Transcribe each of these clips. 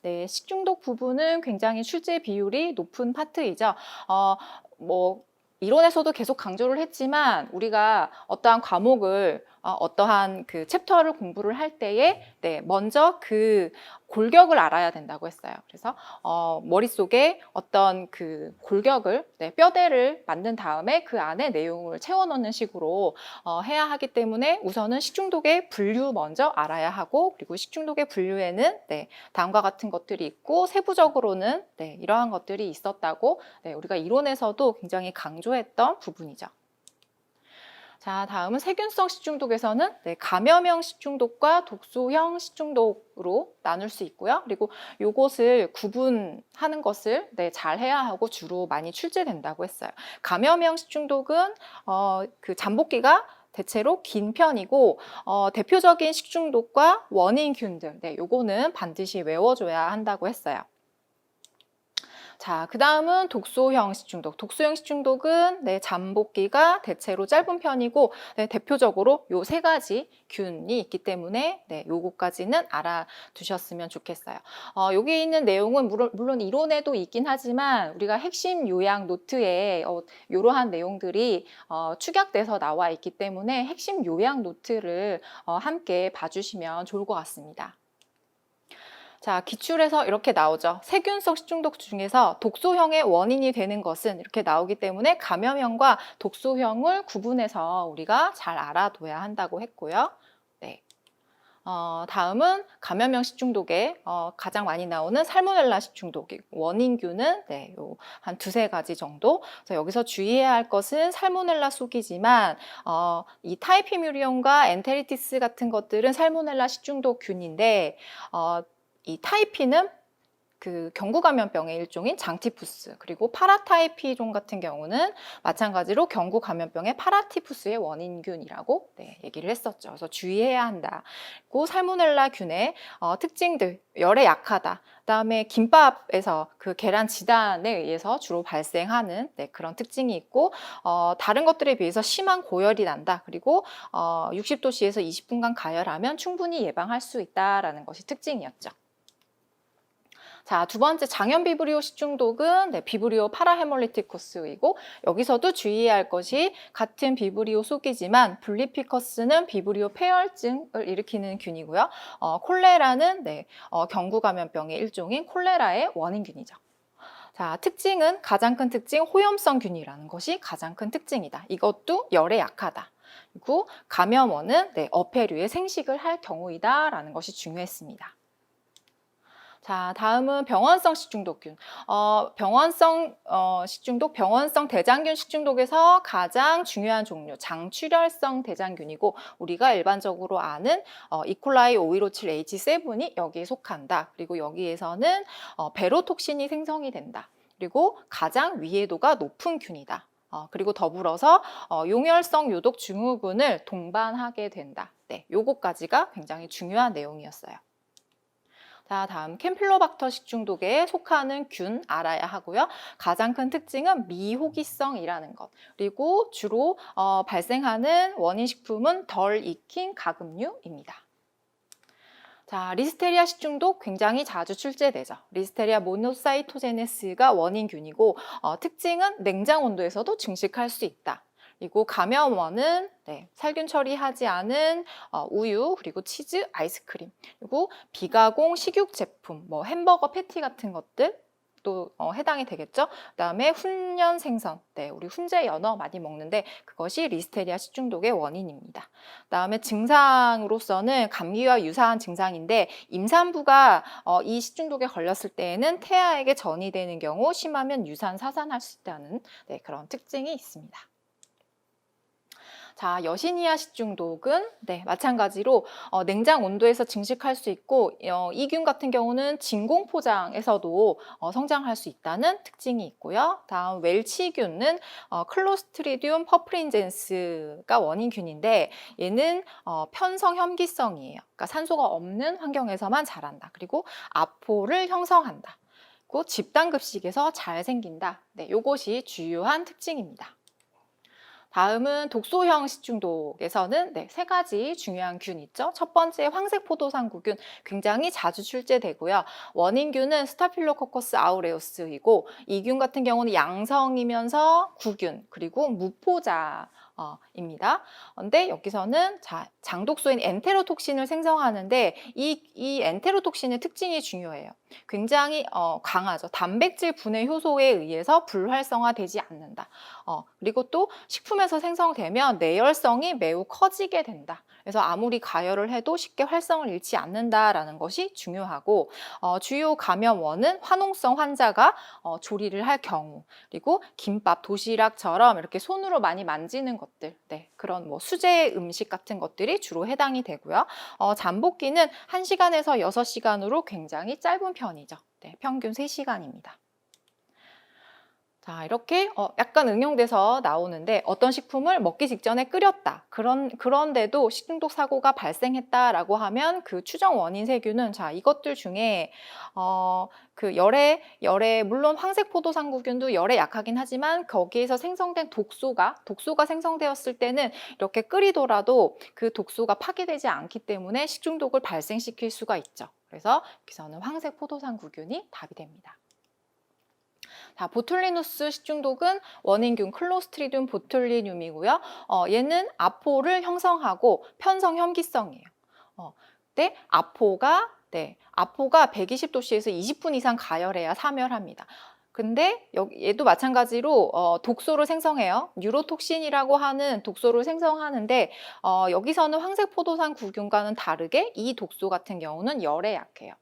네, 식중독 부분은 굉장히 출제 비율이 높은 파트이죠. 뭐 이론에서도 계속 강조를 했지만 우리가 어떠한 과목을 어떠한 그 챕터를 공부를 할 때에 먼저 그 골격을 알아야 된다고 했어요. 그래서 머릿속에 어떤 그 골격을 뼈대를 만든 다음에 그 안에 내용을 채워 넣는 식으로 해야 하기 때문에 우선은 식중독의 분류 먼저 알아야 하고, 그리고 식중독의 분류에는 다음과 같은 것들이 있고 세부적으로는 이러한 것들이 있었다고 우리가 이론에서도 굉장히 강조했던 부분이죠. 자, 다음은 세균성 식중독에서는 감염형 식중독과 독소형 식중독으로 나눌 수 있고요. 그리고 이것을 구분하는 것을 잘 해야 하고 주로 많이 출제된다고 했어요. 감염형 식중독은 그 잠복기가 대체로 긴 편이고 대표적인 식중독과 원인균들, 요거는 반드시 외워줘야 한다고 했어요. 자, 그 다음은 독소형 식중독. 독소형 식중독은 잠복기가 대체로 짧은 편이고 대표적으로 요 세 가지 균이 있기 때문에 요거까지는 알아두셨으면 좋겠어요. 여기 있는 내용은 물론 이론에도 있긴 하지만 우리가 핵심 요약 노트에 이러한 내용들이 축약돼서 나와 있기 때문에 핵심 요약 노트를 함께 봐주시면 좋을 것 같습니다. 자, 기출에서 이렇게 나오죠. 세균성 식중독 중에서 독소형의 원인이 되는 것은 이렇게 나오기 때문에 감염형과 독소형을 구분해서 우리가 잘 알아둬야 한다고 했고요. 다음은 감염형 식중독에 가장 많이 나오는 살모넬라 식중독 원인균은 한 두세 가지 정도. 그래서 여기서 주의해야 할 것은 살모넬라 속이지만 이 타이피뮤리온과 엔테리티스 같은 것들은 살모넬라 식중독균인데 이 타이피는 그 경구감염병의 일종인 장티푸스, 그리고 파라타이피종 같은 경우는 마찬가지로 경구감염병의 파라티푸스의 원인균이라고 얘기를 했었죠. 그래서 주의해야 한다. 그리고 살모넬라균의 특징들, 열에 약하다. 그다음에 김밥에서 그 계란 지단에 의해서 주로 발생하는 그런 특징이 있고 다른 것들에 비해서 심한 고열이 난다. 그리고 60도씨에서 20분간 가열하면 충분히 예방할 수 있다라는 것이 특징이었죠. 자, 두 번째 장염 비브리오 식중독은 비브리오 파라헤몰리티쿠스이고 여기서도 주의해야 할 것이 같은 비브리오 속이지만 블리피커스는 비브리오 폐혈증을 일으키는 균이고요. 콜레라는 경구감염병의 일종인 콜레라의 원인균이죠. 자, 특징은 가장 큰 특징 호염성균이라는 것이 가장 큰 특징이다. 이것도 열에 약하다. 그리고 감염원은 어패류에 생식을 할 경우이다라는 것이 중요했습니다. 자, 다음은 병원성 식중독균. 병원성 식중독, 병원성 대장균 식중독에서 가장 중요한 종류, 장출혈성 대장균이고 우리가 일반적으로 아는 이콜라이 5157H7이 여기에 속한다. 그리고 여기에서는 베로톡신이 생성이 된다. 그리고 가장 위해도가 높은 균이다. 그리고 더불어서 용혈성 요독 증후군을 동반하게 된다. 요거까지가 굉장히 중요한 내용이었어요. 자, 다음 캠필로박터 식중독에 속하는 균 알아야 하고요. 가장 큰 특징은 미호기성이라는 것. 그리고 주로 발생하는 원인식품은 덜 익힌 가금류입니다. 자, 리스테리아 식중독 굉장히 자주 출제되죠. 리스테리아 모노사이토제네스가 원인균이고 특징은 냉장 온도에서도 증식할 수 있다. 그리고 감염원은 살균 처리하지 않은 우유, 그리고 치즈, 아이스크림, 그리고 비가공 식육 제품, 뭐 햄버거 패티 같은 것들 또 해당이 되겠죠. 그다음에 훈연 생선, 우리 훈제 연어 많이 먹는데 그것이 리스테리아 식중독의 원인입니다. 그다음에 증상으로서는 감기와 유사한 증상인데 임산부가 이 식중독에 걸렸을 때에는 태아에게 전이되는 경우 심하면 유산 사산할 수 있다는 그런 특징이 있습니다. 자, 여시니아 식중독은 마찬가지로 냉장 온도에서 증식할 수 있고 이 균 같은 경우는 진공포장에서도 성장할 수 있다는 특징이 있고요. 다음 웰치균은 클로스트리디움 퍼프린젠스가 원인균인데 얘는 편성 혐기성이에요. 그러니까 산소가 없는 환경에서만 자란다. 그리고 아포를 형성한다. 그리고 집단급식에서 잘 생긴다. 요것이 주요한 특징입니다. 다음은 독소형 식중독에서는 네, 세 가지 중요한 균 있죠. 첫 번째 황색포도상구균 굉장히 자주 출제되고요. 원인균은 스타필로코커스 아우레우스이고 이 균 같은 경우는 양성이면서 구균 그리고 무포자 입니다. 근데 여기서는 장독소인 엔테로톡신을 생성하는데 이 엔테로톡신의 특징이 중요해요. 굉장히 강하죠. 단백질 분해 효소에 의해서 불활성화되지 않는다. 그리고 또 식품에서 생성되면 내열성이 매우 커지게 된다. 그래서 아무리 가열을 해도 쉽게 활성을 잃지 않는다라는 것이 중요하고 주요 감염원은 화농성 환자가 조리를 할 경우 그리고 김밥, 도시락처럼 이렇게 손으로 많이 만지는 것들 네, 그런 뭐 수제 음식 같은 것들이 주로 해당이 되고요. 잠복기는 1시간에서 6시간으로 굉장히 짧은 편이죠. 네, 평균 3시간입니다. 자, 이렇게 약간 응용돼서 나오는데 어떤 식품을 먹기 직전에 끓였다. 그런데도 식중독 사고가 발생했다라고 하면 그 추정 원인 세균은 자, 이것들 중에 그 열에 물론 황색포도상구균도 열에 약하긴 하지만 거기에서 생성된 독소가 생성되었을 때는 이렇게 끓이더라도 그 독소가 파괴되지 않기 때문에 식중독을 발생시킬 수가 있죠. 그래서 여기서는 황색포도상구균이 답이 됩니다. 자, 보툴리누스 식중독은 원인균 클로스트리디움 보툴리듐이고요. 얘는 아포를 형성하고 편성 혐기성이에요. 근데 아포가 120도씨에서 20분 이상 가열해야 사멸합니다. 근데 얘도 마찬가지로 독소를 생성해요. 뉴로톡신이라고 하는 독소를 생성하는데 여기서는 황색포도상구균과는 다르게 이 독소 같은 경우는 열에 약해요.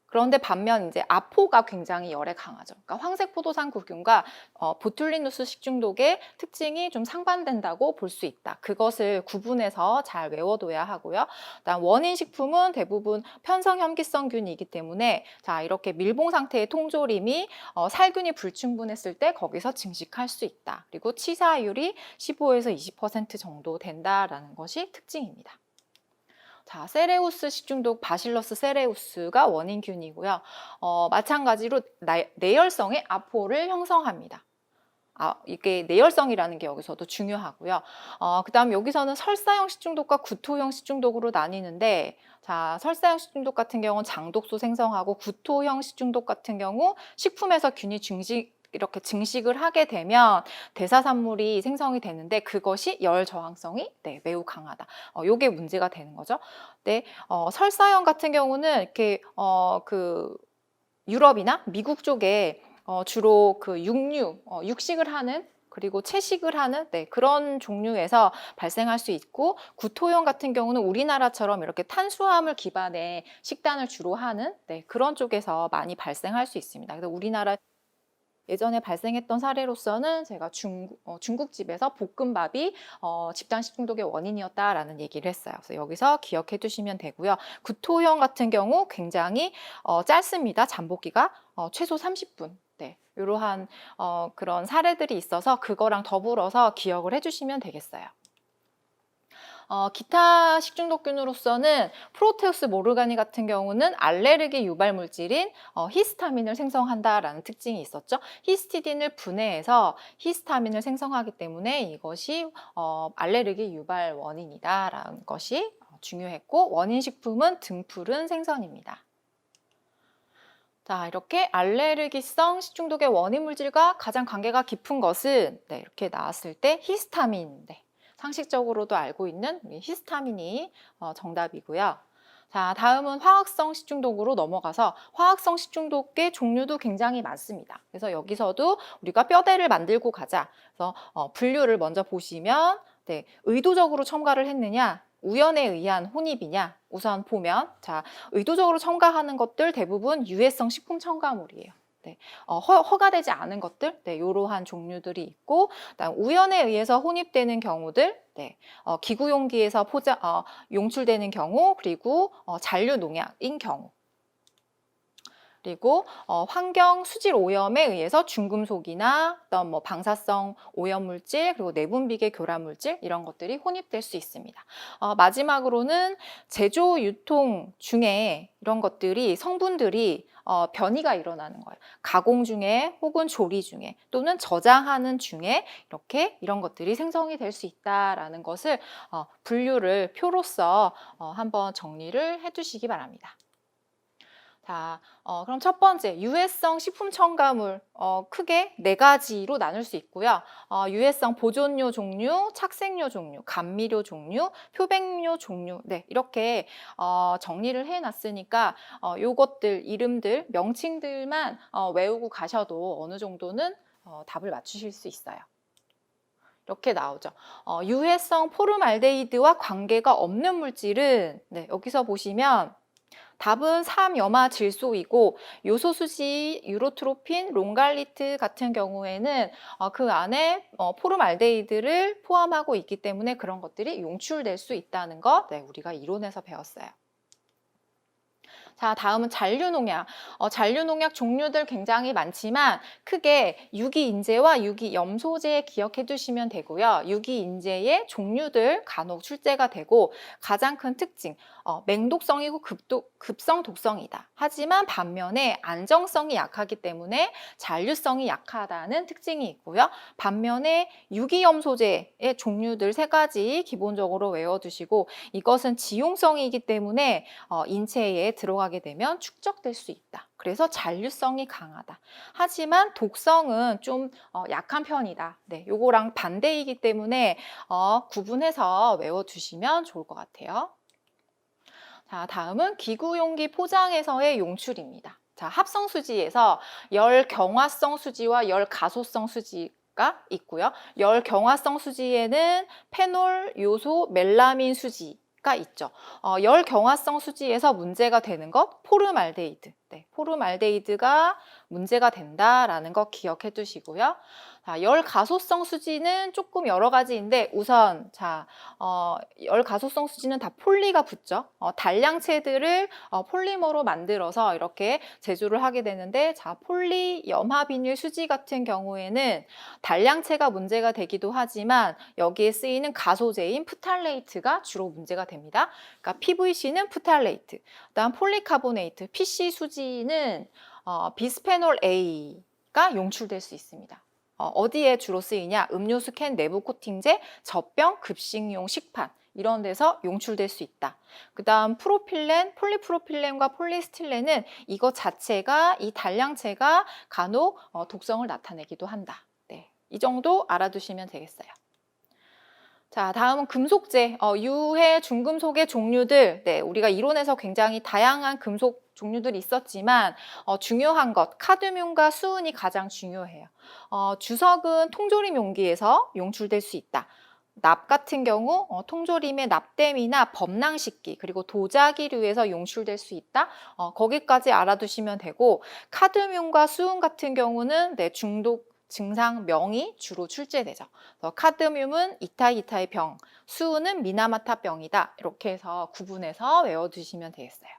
그런데 반면 이제 아포가 굉장히 열에 강하죠. 그러니까 황색포도상구균과 보툴리누스 식중독의 특징이 좀 상반된다고 볼 수 있다. 그것을 구분해서 잘 외워둬야 하고요. 그다음 원인 식품은 대부분 편성혐기성균이기 때문에 자 이렇게 밀봉 상태의 통조림이 살균이 불충분했을 때 거기서 증식할 수 있다. 그리고 치사율이 15에서 20% 정도 된다라는 것이 특징입니다. 자, 세레우스 식중독 바실러스 세레우스가 원인균이고요. 마찬가지로 내열성의 아포를 형성합니다. 이게 내열성이라는 게 여기서도 중요하고요. 그다음 여기서는 설사형 식중독과 구토형 식중독으로 나뉘는데 자, 설사형 식중독 같은 경우는 장독소 생성하고 구토형 식중독 같은 경우 식품에서 균이 이렇게 증식을 하게 되면 대사산물이 생성이 되는데 그것이 열 저항성이 매우 강하다. 요게 문제가 되는 거죠. 네, 설사형 같은 경우는 이렇게 그 유럽이나 미국 쪽에 주로 그 육식을 하는 그리고 채식을 하는 그런 종류에서 발생할 수 있고 구토형 같은 경우는 우리나라처럼 이렇게 탄수화물 기반의 식단을 주로 하는 그런 쪽에서 많이 발생할 수 있습니다. 그래서 우리나라 예전에 발생했던 사례로서는 제가 중국집에서 볶음밥이 집단 식중독의 원인이었다라는 얘기를 했어요. 그래서 여기서 기억해 두시면 되고요. 구토형 같은 경우 굉장히 짧습니다. 잠복기가 최소 30분. 이러한 그런 사례들이 있어서 그거랑 더불어서 기억을 해주시면 되겠어요. 기타 식중독균으로서는 프로테우스 모르가니 같은 경우는 알레르기 유발 물질인 히스타민을 생성한다라는 특징이 있었죠. 히스티딘을 분해해서 히스타민을 생성하기 때문에 이것이 알레르기 유발 원인이다라는 것이 중요했고 원인 식품은 등푸른 생선입니다. 자, 이렇게 알레르기성 식중독의 원인 물질과 가장 관계가 깊은 것은 이렇게 나왔을 때 히스타민. 상식적으로도 알고 있는 히스타민이 정답이고요. 자, 다음은 화학성 식중독으로 넘어가서 화학성 식중독의 종류도 굉장히 많습니다. 그래서 여기서도 우리가 뼈대를 만들고 가자. 그래서 분류를 먼저 보시면 의도적으로 첨가를 했느냐 우연에 의한 혼입이냐 우선 보면 자 의도적으로 첨가하는 것들 대부분 유해성 식품 첨가물이에요. 허가되지 않은 것들, 이러한 종류들이 있고, 그다음 우연에 의해서 혼입되는 경우들, 기구 용기에서 용출되는 경우, 그리고 잔류 농약인 경우. 그리고 환경 수질 오염에 의해서 중금속이나 어떤 뭐 방사성 오염 물질, 그리고 내분비계 교란 물질 이런 것들이 혼입될 수 있습니다. 마지막으로는 제조 유통 중에 이런 것들이 성분들이 변이가 일어나는 거예요. 가공 중에 혹은 조리 중에 또는 저장하는 중에 이렇게 이런 것들이 생성이 될 수 있다라는 것을 분류를 표로서 한번 정리를 해두시기 바랍니다. 자, 그럼 첫 번째, 유해성 식품 첨가물 크게 네 가지로 나눌 수 있고요. 유해성 보존료 종류, 착색료 종류, 감미료 종류, 표백료 종류, 네, 이렇게 정리를 해놨으니까 요것들 이름들, 명칭들만 외우고 가셔도 어느 정도는 답을 맞추실 수 있어요. 이렇게 나오죠. 유해성 포름알데히드와 관계가 없는 물질은 네, 여기서 보시면 답은 삼염화질소이고 요소수지, 유로트로핀, 롱갈리트 같은 경우에는 그 안에 포름알데히드를 포함하고 있기 때문에 그런 것들이 용출될 수 있다는 것 네, 우리가 이론에서 배웠어요. 자, 다음은 잔류농약. 잔류농약 종류들 굉장히 많지만 크게 유기인재와 유기염소제 기억해 두시면 되고요. 유기인재의 종류들 간혹 출제가 되고 가장 큰 특징, 맹독성이고 급성 독성이다. 하지만 반면에 안정성이 약하기 때문에 잔류성이 약하다는 특징이 있고요. 반면에 유기염소제의 종류들 세 가지 기본적으로 외워두시고 이것은 지용성이기 때문에 인체에 들어가게 되면 축적될 수 있다. 그래서 잔류성이 강하다. 하지만 독성은 좀 약한 편이다. 네, 요거랑 반대이기 때문에 구분해서 외워두시면 좋을 것 같아요. 자, 다음은 기구용기 포장에서의 용출입니다. 자, 합성수지에서 열경화성 수지와 열가소성 수지가 있고요. 열경화성 수지에는 페놀, 요소, 멜라민 수지가 있죠. 열경화성 수지에서 문제가 되는 것, 포름알데히드. 네, 포름알데히드가 문제가 된다라는 거 기억해 두시고요. 자, 열가소성 수지는 조금 여러 가지인데 우선 열가소성 수지는 다 폴리가 붙죠. 단량체들을 폴리머로 만들어서 이렇게 제조를 하게 되는데 자, 폴리염화비닐 수지 같은 경우에는 단량체가 문제가 되기도 하지만 여기에 쓰이는 가소제인 프탈레이트가 주로 문제가 됩니다. 그러니까 PVC는 프탈레이트, 그다음 폴리카보네이트, PC 수지는 비스페놀 A가 용출될 수 있습니다. 어디에 주로 쓰이냐? 음료수 캔 내부 코팅제, 젖병, 급식용 식판 이런 데서 용출될 수 있다. 그 다음 프로필렌, 폴리프로필렌과 폴리스틸렌은 이것 자체가 이 단량체가 간혹 독성을 나타내기도 한다. 네, 이 정도 알아두시면 되겠어요. 자, 다음은 금속재, 유해 중금속의 종류들. 네, 우리가 이론에서 굉장히 다양한 금속 종류들이 있었지만 중요한 것, 카드뮴과 수은이 가장 중요해요. 주석은 통조림 용기에서 용출될 수 있다. 납 같은 경우 통조림의 납땜이나 범랑식기 그리고 도자기류에서 용출될 수 있다. 거기까지 알아두시면 되고 카드뮴과 수은 같은 경우는 네, 중독 증상명이 주로 출제되죠. 카드뮴은 이타이타의 병, 수은은 미나마타병이다. 이렇게 해서 구분해서 외워두시면 되겠어요.